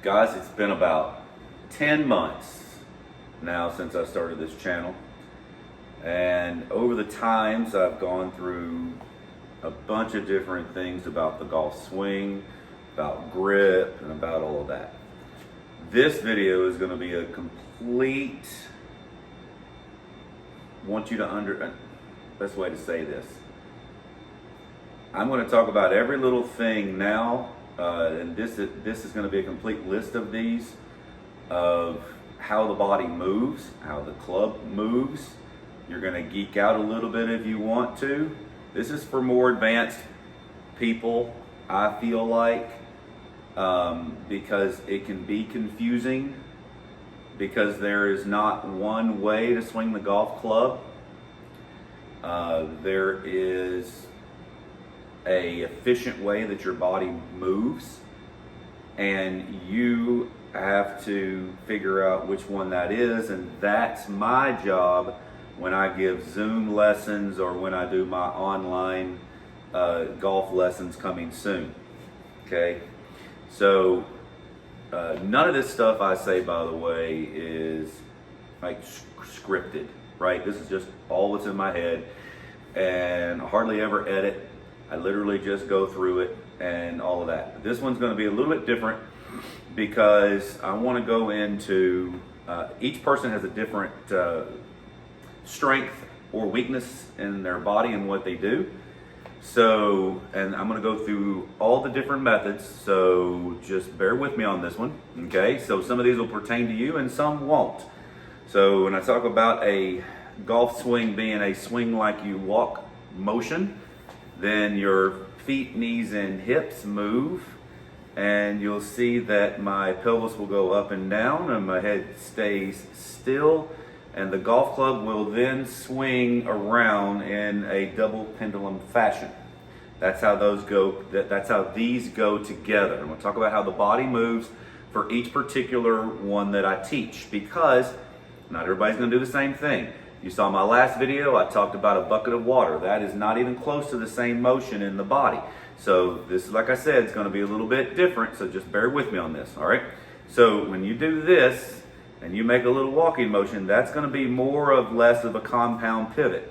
Guys, it's been about 10 months now since I started this channel, and over the times I've gone through a bunch of different things about the golf swing, about grip, and about all of that. This video is going to be a complete, best way to say this, I'm going to talk about every little thing now, and this is going to be a complete list of these, of how the body moves, how the club moves. You're going to geek out a little bit if you want to. This is for more advanced people, I feel like, because it can be confusing, because there is not one way to swing the golf club. There is a efficient way that your body moves, and you have to figure out which one that is, and that's my job when I give Zoom lessons or when I do my online golf lessons coming soon. Okay, so none of this stuff I say, by the way, is like scripted, right? This is just all that's in my head, and I hardly ever edit. I literally just go through it and all of that. This one's going to be a little bit different because I want to go into, each person has a different strength or weakness in their body and what they do. So, and I'm going to go through all the different methods, so just bear with me on this one, okay? So some of these will pertain to you and some won't. So when I talk about a golf swing being a swing like you walk motion, then your feet, knees, and hips move, and you'll see that my pelvis will go up and down and my head stays still, and the golf club will then swing around in a double pendulum fashion. That's how those go. That's how these go together. I'm going to talk about how the body moves for each particular one that I teach, because not everybody's going to do the same thing. You saw my last video, I talked about a bucket of water. That is not even close to the same motion in the body. So this, like I said, is going to be a little bit different, so just bear with me on this, all right? So when you do this and you make a little walking motion, that's going to be more or less of a compound pivot.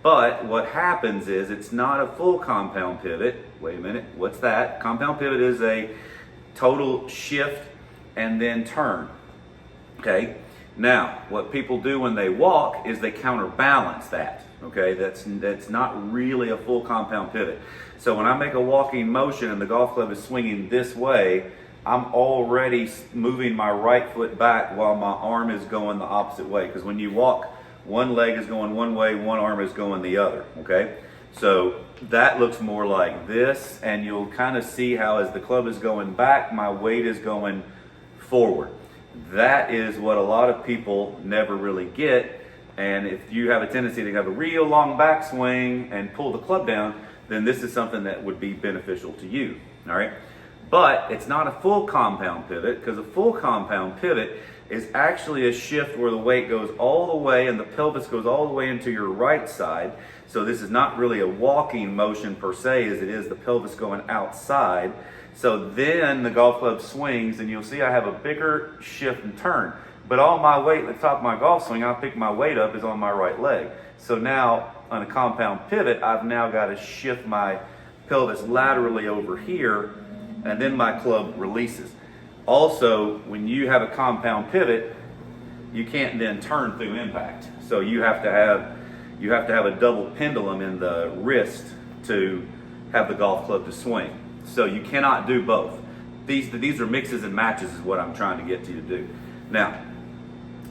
But what happens is it's not a full compound pivot. Wait a minute, what's that? Compound pivot is a total shift and then turn, okay? Now, what people do when they walk is they counterbalance that, okay? That's not really a full compound pivot. So when I make a walking motion and the golf club is swinging this way, I'm already moving my right foot back while my arm is going the opposite way. Because when you walk, one leg is going one way, one arm is going the other, okay? So that looks more like this, and you'll kind of see how as the club is going back, my weight is going forward. That is what a lot of people never really get, and if you have a tendency to have a real long backswing and pull the club down, then this is something that would be beneficial to you, all right? But it's not a full compound pivot, because a full compound pivot is actually a shift where the weight goes all the way and the pelvis goes all the way into your right side. So this is not really a walking motion per se, as it is the pelvis going outside. So then the golf club swings, and you'll see I have a bigger shift and turn. But all my weight at the top of my golf swing, I'll pick my weight up, is on my right leg. So now on a compound pivot, I've now got to shift my pelvis laterally over here, and then my club releases. Also, when you have a compound pivot, you can't then turn through impact. So you have to have a double pendulum in the wrist to have the golf club to swing. So you cannot do both. These are mixes and matches is what I'm trying to get you to do. Now,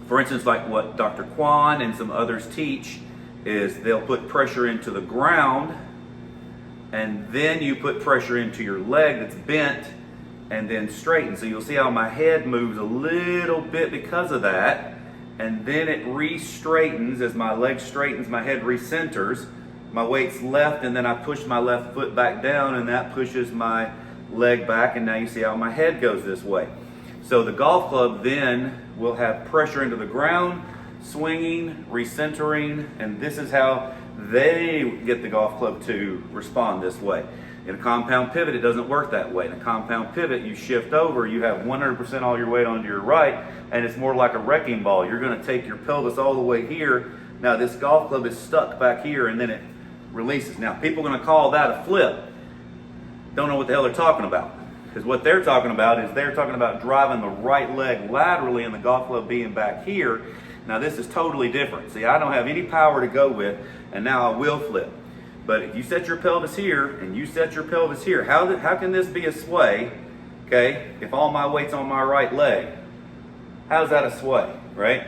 for instance, like what Dr. Kwan and some others teach is they'll put pressure into the ground, and then you put pressure into your leg that's bent and then straighten. So you'll see how my head moves a little bit because of that, and then it re-straightens. As my leg straightens, my head recenters. My weight's left, and then I push my left foot back down, and that pushes my leg back, and now you see how my head goes this way. So the golf club then will have pressure into the ground, swinging, recentering, and this is how they get the golf club to respond this way. In a compound pivot, it doesn't work that way. In a compound pivot, you shift over, you have 100% all your weight onto your right, and it's more like a wrecking ball. You're going to take your pelvis all the way here. Now this golf club is stuck back here, and then it releases. Now people are going to call that a flip. Don't know what the hell they're talking about. Because what they're talking about is they're talking about driving the right leg laterally and the golf club being back here. Now this is totally different. See, I don't have any power to go with, and now I will flip. But if you set your pelvis here and you set your pelvis here, how can this be a sway, okay, if all my weight's on my right leg? How's that a sway, right?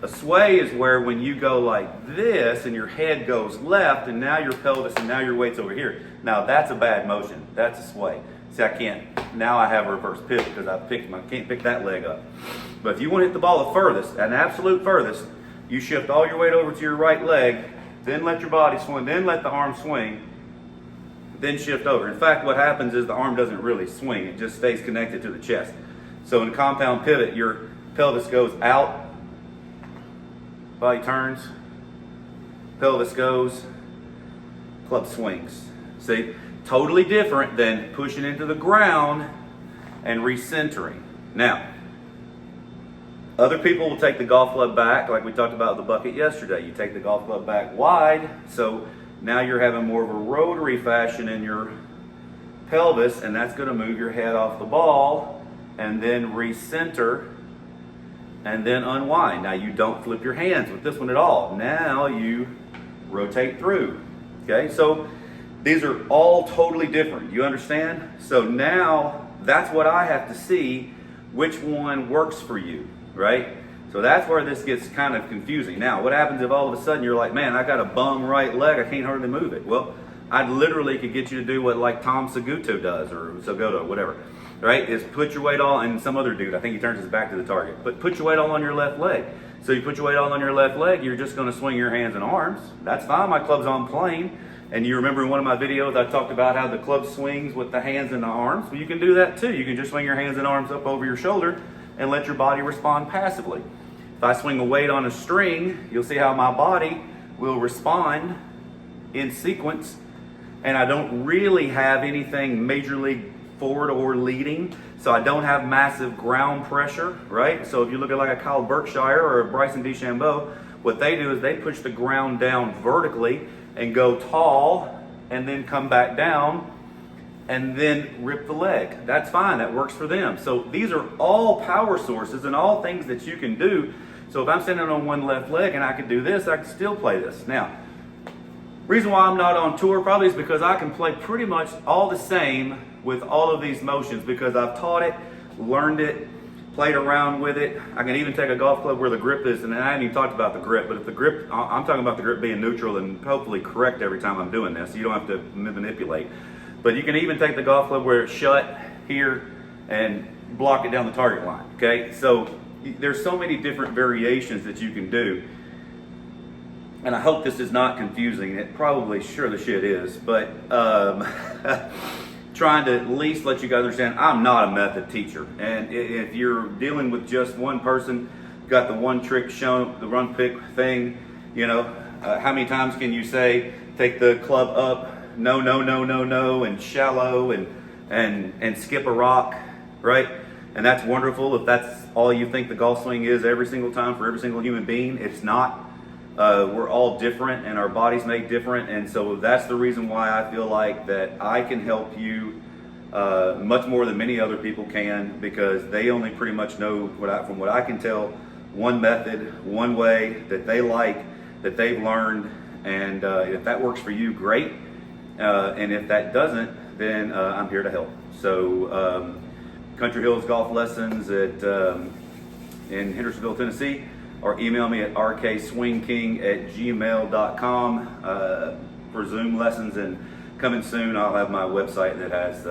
A sway is where when you go like this and your head goes left and now your pelvis and now your weight's over here. Now that's a bad motion. That's a sway. See, I can't, now I have a reverse pivot because I can't pick that leg up. But if you want to hit the ball the furthest, an absolute furthest, you shift all your weight over to your right leg, then let your body swing, then let the arm swing, then shift over. In fact, what happens is the arm doesn't really swing. It just stays connected to the chest. So in a compound pivot, your pelvis goes out, body turns, pelvis goes, club swings. See, totally different than pushing into the ground and recentering. Now, other people will take the golf club back, like we talked about the bucket yesterday. You take the golf club back wide, so now you're having more of a rotary fashion in your pelvis, and that's going to move your head off the ball, and then recenter, and then unwind. Now you don't flip your hands with this one at all. Now you rotate through. Okay, so these are all totally different. You understand? So now that's what I have to see, which one works for you. Right? So that's where this gets kind of confusing. Now, what happens if all of a sudden you're like, man, I got a bum right leg, I can't hardly move it? Well, I literally could get you to do what like Tom Segura does, or Segura, whatever, right? Is put your weight all, and some other dude, I think he turns his back to the target, but put your weight all on your left leg. So you put your weight all on your left leg, you're just going to swing your hands and arms. That's fine, my club's on plane. And you remember in one of my videos I talked about how the club swings with the hands and the arms? Well, you can do that too. You can just swing your hands and arms up over your shoulder and let your body respond passively. If I swing a weight on a string, you'll see how my body will respond in sequence, and I don't really have anything majorly forward or leading, so I don't have massive ground pressure, right? So if you look at like a Kyle Berkshire or a Bryson DeChambeau, what they do is they push the ground down vertically and go tall and then come back down and then rip the leg. That's fine, that works for them. So these are all power sources and all things that you can do. So if I'm standing on one left leg and I can do this, I can still play this. Now, reason why I'm not on tour probably is because I can play pretty much all the same with all of these motions because I've taught it, learned it, played around with it. I can even take a golf club where the grip is, and I haven't even talked about the grip, but if the grip, I'm talking about the grip being neutral and hopefully correct every time I'm doing this, so you don't have to manipulate. But you can even take the golf club where it's shut here and block it down the target line, okay? So there's so many different variations that you can do. And I hope this is not confusing. It probably sure the shit is, but trying to at least let you guys understand I'm not a method teacher. And if you're dealing with just one person, got the one trick shown, the run pick thing, you know, how many times can you say, take the club up, no, no, no, no, no, and shallow and skip a rock, right? And that's wonderful if that's all you think the golf swing is every single time for every single human being. It's not. We're all different and our bodies make different, and so that's the reason why I feel like that I can help you much more than many other people can, because they only pretty much know, from what I can tell, one method, one way that they like, that they've learned, and if that works for you, great. And if that doesn't, then I'm here to help. So Country Hills Golf Lessons in Hendersonville, Tennessee, or email me at rkswingking@gmail.com for Zoom lessons. And coming soon, I'll have my website that has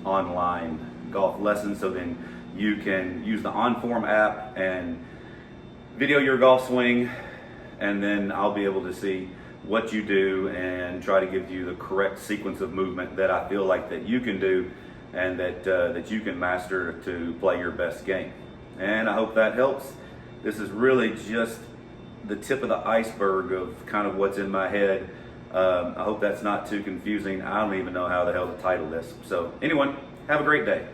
online golf lessons, so then you can use the OnForm app and video your golf swing, and then I'll be able to see what you do and try to give you the correct sequence of movement that I feel like that you can do and that you can master to play your best game. And I hope that helps. This is really just the tip of the iceberg of kind of what's in my head. I hope that's not too confusing. I don't even know how the hell to title this. So anyway, have a great day.